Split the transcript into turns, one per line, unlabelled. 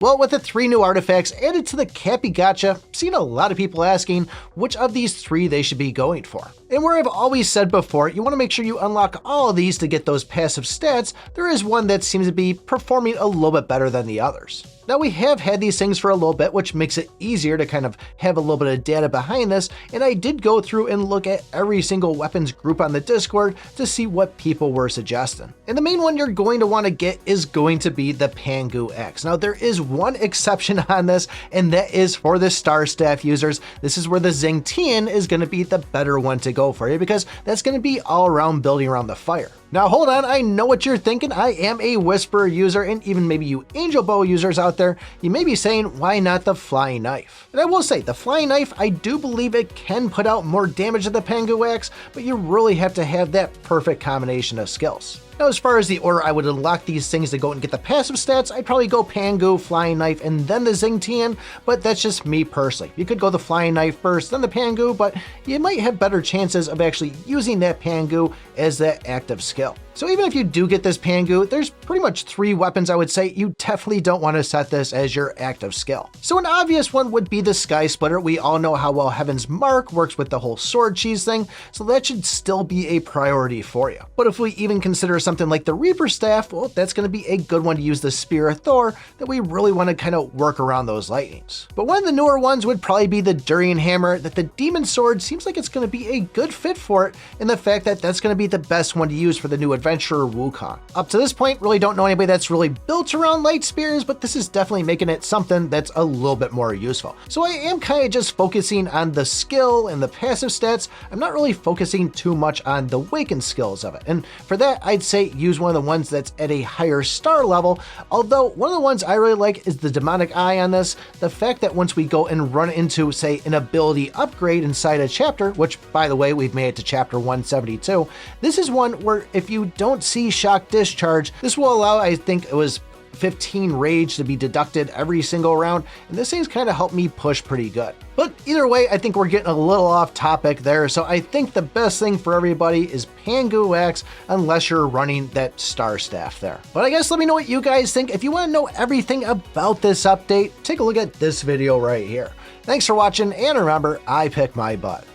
Well, with the 3 new artifacts added to the CAPY GACHA, I've seen a lot of people asking which of these 3 they should be going for. And where I've always said before, you want to make sure you unlock all of these to get those passive stats, there is one that seems to be performing a little bit better than the others. Now, we have had these things for a little bit, which makes it easier to kind of have a little bit of data behind this, and I did go through and look at every single weapons group on the Discord to see what people were suggesting. And the main one you're going to want to get is going to be the Pangu X. Now, there is one exception on this, and that is for the Star Staff users. This is where the Zingtian is going to be the better one to go for you, because that's going to be all around building around the fire. Now hold on, I know what you're thinking. I am a Whisperer user, and even maybe you Angel Bow users out there, you may be saying, why not the Flying Knife? And I will say, the Flying Knife, I do believe it can put out more damage than the Pangu Axe, but you really have to have that perfect combination of skills. Now, as far as the order I would unlock these things to go and get the passive stats, I'd probably go Pangu, Flying Knife, and then the Zingtian, but that's just me personally. You could go the Flying Knife first, then the Pangu, but you might have better chances of actually using that Pangu as that active skill. So even if you do get this Pangu, there's pretty much 3 weapons I would say you definitely don't want to set this as your active skill. So an obvious one would be the Sky Splitter. We all know how well Heaven's Mark works with the whole sword cheese thing, so that should still be a priority for you. But if we even consider something like the Reaper Staff, well, that's going to be a good one to use the Spear of Thor, that we really want to kind of work around those lightnings. But one of the newer ones would probably be the Durian Hammer, that the Demon Sword seems like it's going to be a good fit for it, and the fact that that's going to be the best one to use for the new Adventurer Wukong. Up to this point, really don't know anybody that's really built around light spears, but this is definitely making it something that's a little bit more useful. So I am kind of just focusing on the skill and the passive stats. I'm not really focusing too much on the Waken skills of it. And for that, I'd say use one of the ones that's at a higher star level. Although one of the ones I really like is the Demonic Eye on this. The fact that once we go and run into, say, an ability upgrade inside a chapter, which by the way, we've made it to chapter 172, this is one where if you don't see Shock Discharge, this will allow, I think it was 15 rage to be deducted every single round, and this thing's kind of helped me push pretty good. But either way, I think we're getting a little off topic there, so I think the best thing for everybody is Pangu Axe, unless you're running that Star Staff there. But I guess let me know what you guys think. If you want to know everything about this update, take a look at this video right here. Thanks for watching, and remember, I pick my butt.